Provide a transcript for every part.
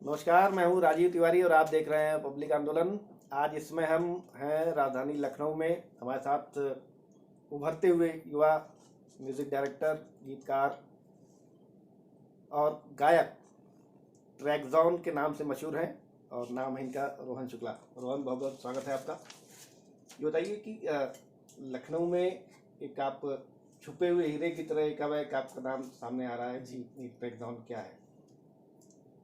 नमस्कार, मैं हूँ राजीव तिवारी और आप देख रहे हैं पब्लिक आंदोलन। आज इसमें हम हैं राजधानी लखनऊ में। हमारे साथ उभरते हुए युवा म्यूजिक डायरेक्टर, गीतकार और गायक ट्रैकजॉन के नाम से मशहूर हैं और नाम है इनका रोहन शुक्ला। रोहन, बहुत बहुत स्वागत है आपका। ये बताइए कि लखनऊ में एक आप छुपे हुए हीरे की तरह एक आपका नाम सामने आ रहा है जी। ट्रैकजॉन क्या है?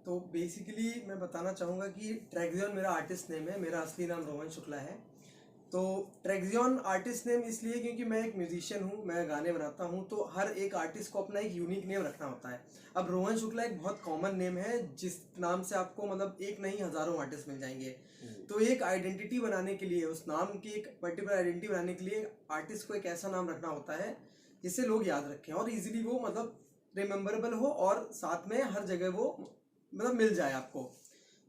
तो बेसिकली मैं बताना चाहूँगा कि ट्रैकजियन मेरा आर्टिस्ट नेम है। मेरा असली नाम रोहन शुक्ला है। तो ट्रैकजियन आर्टिस्ट नेम इसलिए क्योंकि मैं एक म्यूजिशियन हूँ, मैं गाने बनाता हूँ, तो हर एक आर्टिस्ट को अपना एक यूनिक नेम रखना होता है। अब रोहन शुक्ला एक बहुत कॉमन नेम है जिस नाम से आपको मतलब एक नहीं हज़ारों आर्टिस्ट मिल जाएंगे। तो एक आइडेंटिटी बनाने के लिए, उस नाम की एक पर्टिकुलर आइडेंटिटी बनाने के लिए आर्टिस्ट को एक ऐसा नाम रखना होता है जिससे लोग याद रखें और इजीली वो मतलब रिमेम्बरेबल हो और साथ में हर जगह वो मतलब मिल जाए आपको।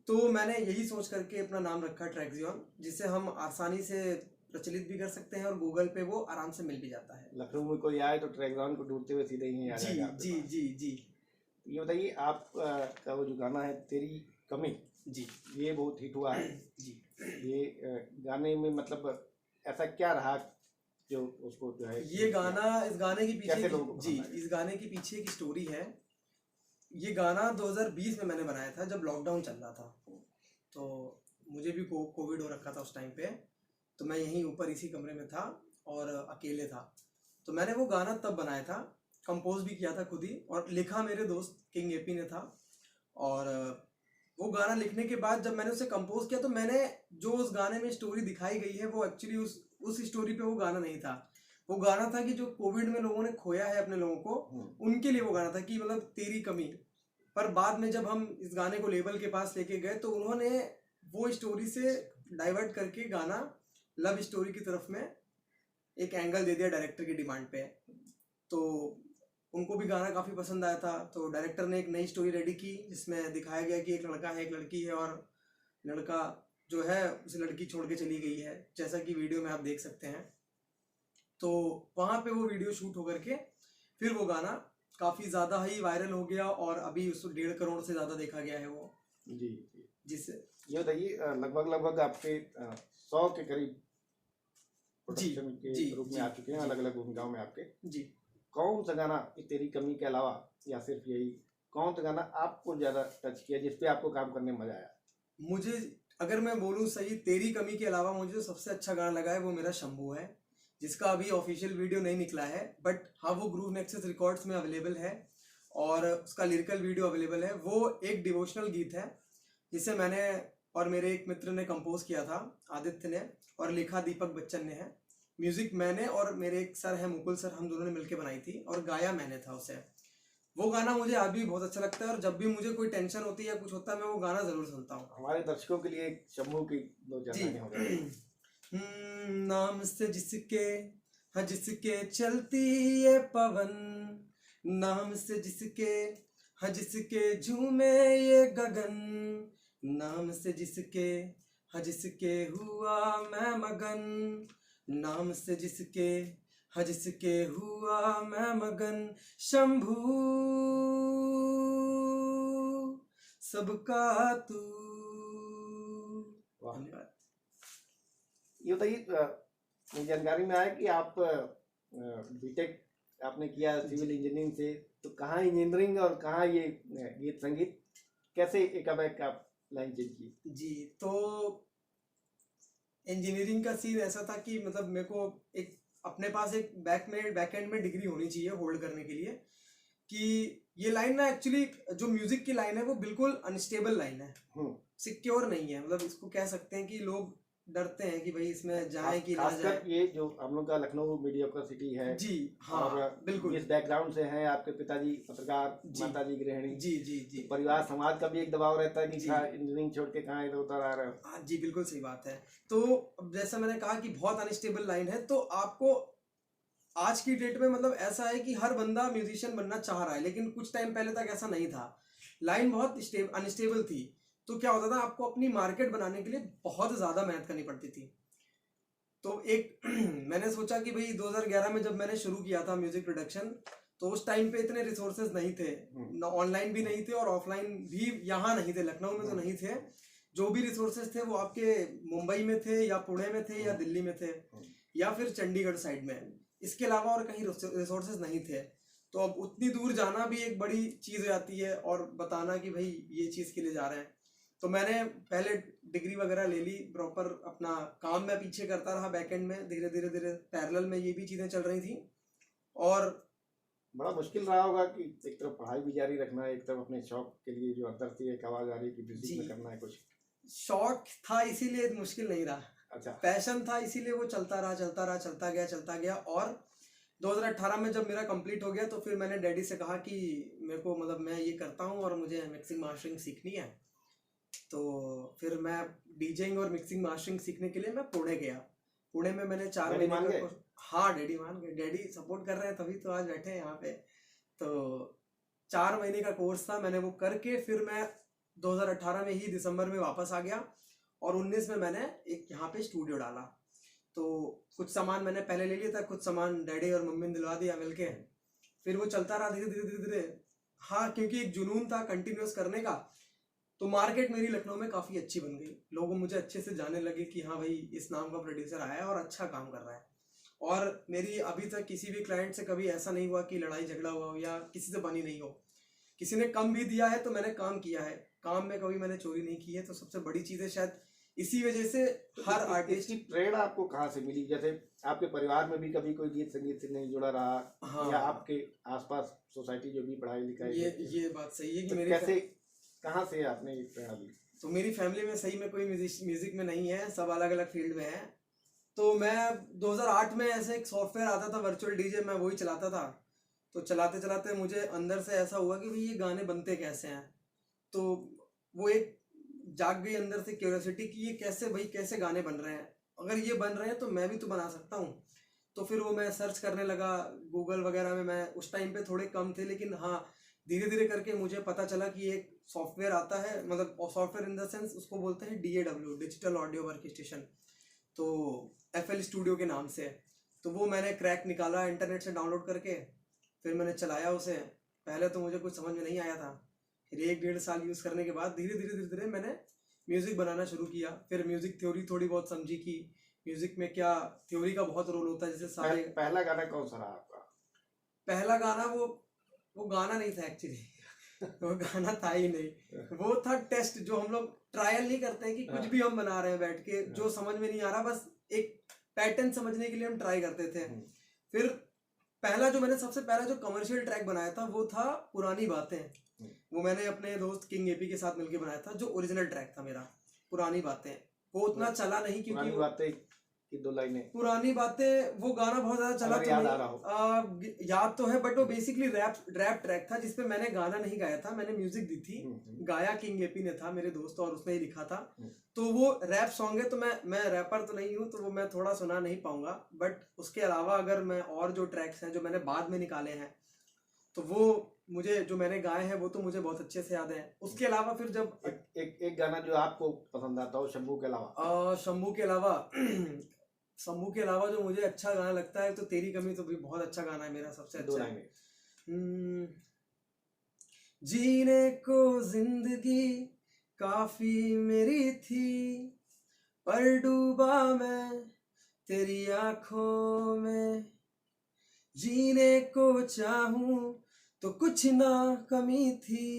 तो मैंने यही सोच करके अपना नाम रखा ट्रैकजियन, जिसे हम आसानी से प्रचलित भी कर सकते हैं और गूगल पे वो आराम से मिल भी जाता है। लखनऊ में कोई आए तो ट्रैकजॉन को ढूंढते हुए सीधे ही आ जी जाएगा आपके जी पास। जी जी ये बताइए, आप का वो जो गाना है तेरी कमी, जी ये बहुत हिट हुआ है जी। ये गाने में मतलब ऐसा क्या रहा जो उसको जो है ये गाना, इस गाने के कैसे पीछे लोगों को जी, पसंद आया? इस गाने के पीछे एक स्टोरी है। ये गाना 2020 में मैंने बनाया था जब लॉकडाउन चल रहा था। तो मुझे भी कोविड हो रखा था उस टाइम पे। तो मैं यहीं ऊपर इसी कमरे में था और अकेले था। तो मैंने वो गाना तब बनाया था, कंपोज भी किया था खुद ही और लिखा मेरे दोस्त किंग एपी ने था। और वो गाना लिखने के बाद जब मैंने उसे कंपोज किया तो मैंने जो उस गाने में स्टोरी दिखाई गई है वो एक्चुअली उस स्टोरी पे वो गाना नहीं था। वो गाना था कि जो कोविड में लोगों ने खोया है अपने लोगों को, उनके लिए वो गाना था कि मतलब तेरी कमी। पर बाद में जब हम इस गाने को लेबल के पास लेके गए तो उन्होंने वो स्टोरी से डाइवर्ट करके गाना लव स्टोरी की तरफ में एक एंगल दे दिया डायरेक्टर की डिमांड पे। तो उनको भी गाना काफ़ी पसंद आया था। तो डायरेक्टर ने एक नई स्टोरी रेडी की जिसमें दिखाया गया कि एक लड़का है, एक लड़की है और लड़का जो है उस लड़की छोड़ के चली गई है, जैसा कि वीडियो में आप देख सकते हैं। तो वहाँ पे वो वीडियो शूट होकर के फिर वो गाना काफ़ी ज़्यादा ही वायरल हो गया और अभी उसको 1.5 करोड़ से ज़्यादा देखा गया है वो। जी जी। जिससे ये बताइए, लगभग आपके 100 के करीब जी प्रोडक्शन के जी रूप में जी आ चुके हैं, अलग अलग भूमिकाओं में आपके। जी। कौन सा गाना इस तेरी कमी के अलावा या सिर्फ यही, कौन सा गाना आपको ज्यादा टच किया जिसपे आपको काम करने में मजा आया? मुझे अगर मैं बोलूँ सही, तेरी कमी के अलावा मुझे जो सबसे अच्छा गाना लगा है वो मेरा शंभू है, जिसका अभी ऑफिशियल वीडियो नहीं निकला है। बट हाँ, वो ग्रूव नेक्सस रिकॉर्ड्स में अवेलेबल है और उसका लिरिकल वीडियो अवेलेबल है। वो एक डिवोशनल गीत है जिसे मैंने और मेरे एक मित्र ने कंपोज किया था, आदित्य ने, और लिखा दीपक बच्चन ने है। म्यूजिक मैंने और मेरे एक सर है मुकुल सर, हम दोनों ने मिलकर बनाई थी और गाया मैंने था उसे। वो गाना मुझे आज भी बहुत अच्छा लगता है और जब भी मुझे कोई टेंशन होती है या कुछ होता है मैं वो गाना जरूर सुनता हूँ। हमारे दर्शकों के लिए एक शंभू की दो जी। लाइनें हो गई। नाम से जिसके, हाँ जिसके चलती ये पवन, नाम से जिसके, हाँ जिसके झूमे ये गगन, नाम से जिसके, हाँ जिसके हुआ मैं मगन, नाम से जिसके, हाँ जिसके हुआ मैं मगन, शंभू सबका तू। वाह। धन्यवाद। ये बताइए, मुझे जानकारी में आया कि आप बीटेक आपने किया सिविल इंजीनियरिंग से, तो कहाँ इंजीनियरिंग और कहाँ ये गीत संगीत, कैसे एक आप लाइन चेंज की? जी, तो इंजीनियरिंग का सीन ऐसा था कि मतलब मेरे को एक अपने पास एक बैक एंड में डिग्री होनी चाहिए होल्ड करने के लिए, कि ये लाइन ना एक्चुअली जो म्यूजिक की लाइन है वो बिल्कुल अनस्टेबल लाइन है, सिक्योर नहीं है। मतलब इसको कह सकते हैं कि लोग डरते हैं कि भाई इसमें जाए कि ना जाए। ये जो हम लोग का लखनऊ मीडियोकर सिटी है जी हाँ, और बिल्कुल। इस बैकग्राउंड से हैं, आपके पिताजी पत्रकार, जी, माताजी गृहिणी, जी जी जी। परिवार समाज का भी एक दबाव रहता है कि जी। इंजीनियरिंग छोड़ के कहाँ इधर उधर आ रहे हो। हाँ जी, बिल्कुल सही बात है। तो अब जैसा मैंने कहा कि बहुत अनस्टेबल लाइन है, तो आपको आज की डेट में मतलब ऐसा है कि हर बंदा म्यूजिशियन बनना चाह रहा है, लेकिन कुछ टाइम पहले तक ऐसा नहीं था। लाइन बहुत अनस्टेबल थी। तो क्या होता था, आपको अपनी मार्केट बनाने के लिए बहुत ज़्यादा मेहनत करनी पड़ती थी। तो एक मैंने सोचा कि भाई 2011 में जब मैंने शुरू किया था म्यूजिक प्रोडक्शन, तो उस टाइम पे इतने रिसोर्सेज नहीं थे, ऑनलाइन भी नहीं थे और ऑफलाइन भी यहाँ नहीं थे, लखनऊ में तो नहीं थे। जो भी रिसोर्सेज थे वो आपके मुंबई में थे या पुणे में थे या दिल्ली में थे या फिर चंडीगढ़ साइड में, इसके अलावा और कहीं रिसोर्सेज नहीं थे। तो अब उतनी दूर जाना भी एक बड़ी चीज़ हो जाती है और बताना कि भाई ये चीज़ के लिए जा रहे हैं। तो मैंने पहले डिग्री वगैरह ले ली, प्रॉपर अपना काम मैं पीछे करता रहा बैकएंड में, धीरे धीरे धीरे पैरेलल में ये भी चीज़ें चल रही थी। और बड़ा मुश्किल रहा होगा कि एक तरफ पढ़ाई भी जारी रखना है, एक तरफ अपने शौक के लिए जो अंदर से एक आवाज़ आ रही है कि म्यूजिक में करना है कुछ। शौक था इसीलिए मुश्किल नहीं रहा, अच्छा, पैशन था इसीलिए वो चलता रहा, चलता गया। और 2018 में जब मेरा कंप्लीट हो गया तो फिर मैंने डैडी से कहा कि मेरे को मतलब मैं ये करता हूँ और मुझे मिक्सिंग मास्टरिंग सीखनी है। तो फिर मैं डीजेइंग और मिक्सिंग मास्टरिंग सीखने के लिए मैं पुणे गया। पुणे में मैंने 4 महीने का, हाँ डैडी मान गए, डैडी सपोर्ट कर रहे हैं तभी तो आज बैठे हैं यहाँ पे। तो 4 महीने का कोर्स था, मैंने वो करके फिर मैं 2018 में ही दिसंबर में वापस आ गया और 19 में मैंने एक यहाँ पे स्टूडियो डाला। तो कुछ सामान मैंने पहले ले लिया था, कुछ सामान डैडी और मम्मी ने दिलवा दिया मिलके। फिर वो चलता रहा धीरे धीरे धीरे धीरे। हाँ, क्योंकि एक जुनून था कंटिन्यूस करने का, तो मार्केट मेरी लखनऊ में काफ़ी अच्छी बन गई। लोग मुझे अच्छे से जाने लगे कि हाँ भाई इस नाम का प्रोड्यूसर आया है और अच्छा काम कर रहा है। और मेरी अभी तक किसी भी क्लाइंट से कभी ऐसा नहीं हुआ कि लड़ाई झगड़ा हुआ हो या किसी से बनी नहीं हो। किसी ने कम भी दिया है तो मैंने काम किया है, काम में कभी मैंने चोरी नहीं की है। तो सबसे बड़ी चीज़ है शायद इसी वजह से हर आर्टिस्ट की प्रेरणा आपको कहाँ से मिली? जैसे आपके परिवार में भी कभी कोई गीत संगीत से नहीं जुड़ा रहा? हाँ, या आपके आसपास सोसाइटी जो भी पढ़ाई लिखाई, ये बात सही है कि तो मेरे कैसे कहाँ से आपने ये प्रेरणा ली? तो मेरी फैमिली में सही में कोई म्यूजिक में नहीं है, सब अलग अलग फील्ड में है। तो मैं 2008 में ऐसे एक सॉफ्टवेयर आता था वर्चुअल डीजे, मैं वही चलाता था। तो चलाते चलाते मुझे अंदर से ऐसा हुआ कि भाई ये गाने बनते कैसे हैं। तो वो एक जाग गई अंदर से क्यूरियोसिटी कि ये कैसे भाई कैसे गाने बन रहे हैं, अगर ये बन रहे हैं तो मैं भी तो बना सकता हूँ। तो फिर वो मैं सर्च करने लगा गूगल वगैरह में। मैं उस टाइम पे थोड़े कम थे, लेकिन हाँ धीरे धीरे करके मुझे पता चला कि एक सॉफ्टवेयर आता है, मतलब सॉफ्टवेयर इन द सेंस उसको बोलते हैं DAW, digital audio work station, तो FL स्टूडियो के नाम से। तो वो मैंने क्रैक निकाला इंटरनेट से डाउनलोड करके, फिर मैंने चलाया उसे। पहले तो मुझे कुछ समझ में नहीं आया था, फिर 1-1.5 साल यूज़ करने के बाद धीरे धीरे धीरे धीरे मैंने म्यूज़िक बनाना शुरू किया। फिर म्यूज़िक थ्योरी थोड़ी बहुत समझी कि म्यूज़िक में क्या थ्योरी का बहुत रोल होता है। जैसे सारे पहला गाना कौन सा रहा आपका? पहला गाना वो गाना नहीं था एक्चुअली वो गाना था ही नहीं, वो था टेस्ट। जो हम लोग ट्रायल नहीं करते हैं कि कुछ भी हम बना रहे हैं बैठ के, जो समझ में नहीं आ रहा, बस एक पैटर्न समझने के लिए हम ट्राई करते थे। फिर पहला जो मैंने सबसे पहला जो कमर्शियल ट्रैक बनाया था वो था पुरानी बातें। वो मैंने अपने दोस्त किंग AP के साथ मिलकर बनाया था, जो ओरिजिनल ट्रैक था मेरा पुरानी बातें। वो उतना चला नहीं क्योंकि पुरानी बातें की 2 लाइनें, पुरानी बातें वो गाना बहुत ज्यादा चला तो याद आ रहा हो? याद तो है, बट वो बेसिकली रैप ट्रैक था जिसपे मैंने गाना नहीं गाया था, मैंने म्यूजिक दी थी। गाया किंग AP ने था, मेरे दोस्त, और उसने ही लिखा था। तो वो रैप सॉन्ग है, तो मैं रैपर तो नहीं हूँ, तो वो मैं थोड़ा सुना नहीं पाऊंगा। बट उसके अलावा अगर मैं और जो ट्रैक्स हैं जो मैंने बाद में निकाले हैं, तो वो मुझे जो मैंने गाए हैं वो तो मुझे बहुत अच्छे से याद है। उसके अलावा फिर जब एक गाना जो आपको पसंद आता हो शंभू के अलावा? शंभू के अलावा जो मुझे अच्छा गाना लगता है तो तेरी कमी तो भी बहुत अच्छा गाना है मेरा, सबसे अच्छा है। जीने को जिंदगी काफी मेरी थी, पर डूबा मैं तेरी आंखों में। जीने को चाहूं तो कुछ ना कमी थी,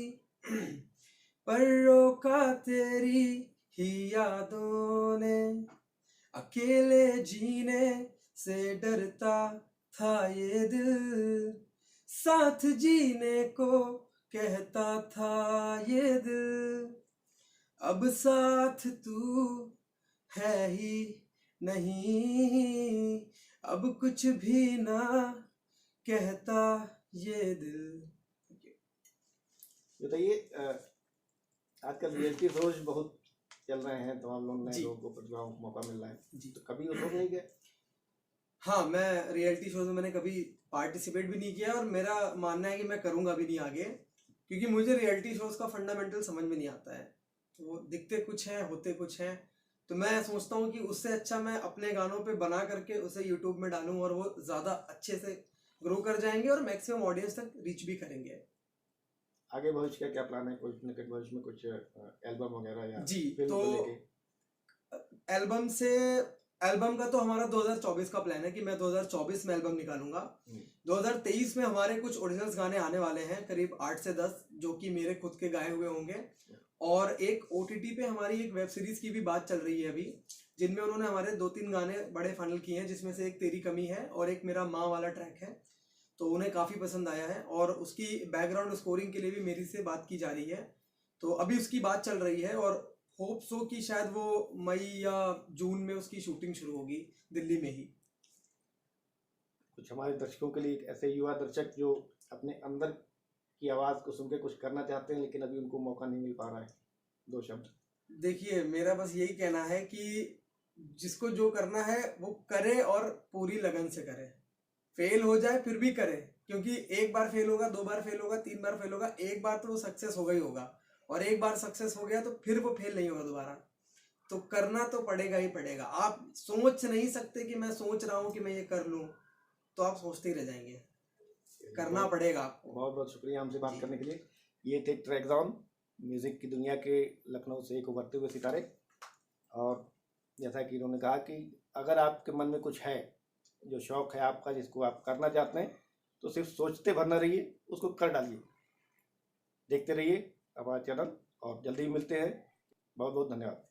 पर रोका तेरी ही यादों ने। अकेले जीने से डरता था ये दिल, साथ जीने को कहता था ये दिल। अब साथ तू है ही नहीं, अब कुछ भी ना कहता ये दिल। बताइए, आजकल रियलिटी शोज बहुत चल रहे हैं, तो हम लोग नए लोगों को प्रतिभाओं को मौका मिल रहा है जी, तो कभी उस नहीं गए? हाँ, मैं रियलिटी शोज में मैंने कभी पार्टिसिपेट भी नहीं किया और मेरा मानना है कि मैं करूँगा भी नहीं आगे, क्योंकि मुझे रियलिटी शोज का फंडामेंटल समझ में नहीं आता है। वो दिखते कुछ हैं, होते कुछ हैं। तो मैं सोचता हूँ कि उससे अच्छा मैं अपने गानों पे बना करके उसे यूट्यूब में डालूँ और वो ज़्यादा अच्छे से ग्रो कर जाएंगे और मैक्सिमम ऑडियंस तक रीच भी करेंगे। आगे भविष्य का क्या प्लान है, कुछ निकट भविष्य में कुछ एल्बम वगैरह या जी, फिल्म तो को लेके? एल्बम का तो हमारा 2024 का प्लान है कि मैं 2024 में एल्बम निकालूंगा। 2023 में हमारे कुछ ओरिजिनल्स गाने आने वाले हैं, करीब 8 से 10, जो कि मेरे खुद के गाए हुए होंगे। और एक OTT पे हमारी एक वेब सीरीज की भी बात चल रही है अभी, जिनमें उन्होंने हमारे 2-3 गाने बड़े फाइनल किए हैं, जिसमें से एक तेरी कमी है और एक मेरा माँ वाला ट्रैक है। तो उन्हें काफ़ी पसंद आया है और उसकी बैकग्राउंड स्कोरिंग के लिए भी मेरी से बात की जा रही है। तो अभी उसकी बात चल रही है और होप सो कि शायद वो मई या जून में उसकी शूटिंग शुरू होगी दिल्ली में ही। कुछ हमारे दर्शकों के लिए, ऐसे युवा दर्शक जो अपने अंदर की आवाज़ को सुन के कुछ करना चाहते हैं लेकिन अभी उनको मौका नहीं मिल पा रहा है, 2 शब्द? देखिए, मेरा बस यही कहना है कि जिसको जो करना है वो करे और पूरी लगन से करे। फेल हो जाए फिर भी करे, क्योंकि एक बार फेल होगा, 2 बार फेल होगा, 3 बार फेल होगा, एक बार तो वो सक्सेस होगा ही होगा। और एक बार सक्सेस हो गया तो फिर वो फेल नहीं होगा दोबारा। तो करना तो पड़ेगा ही पड़ेगा। आप सोच नहीं सकते कि मैं सोच रहा हूँ कि मैं ये कर लूँ, तो आप सोचते ही रह जाएंगे। करना पड़ेगा आपको। बहुत बहुत शुक्रिया हमसे बात करने के लिए। ये थे ट्रैक ज़ोन, म्यूज़िक की दुनिया के लखनऊ से एक उभरते हुए सितारे। और जैसा कि इन्होंने कहा कि अगर आपके मन में कुछ है, जो शौक़ है आपका, जिसको आप करना चाहते हैं, तो सिर्फ सोचते भर ना रहिए, उसको कर डालिए। देखते रहिए हमारा चैनल और जल्दी ही मिलते हैं। बहुत बहुत धन्यवाद।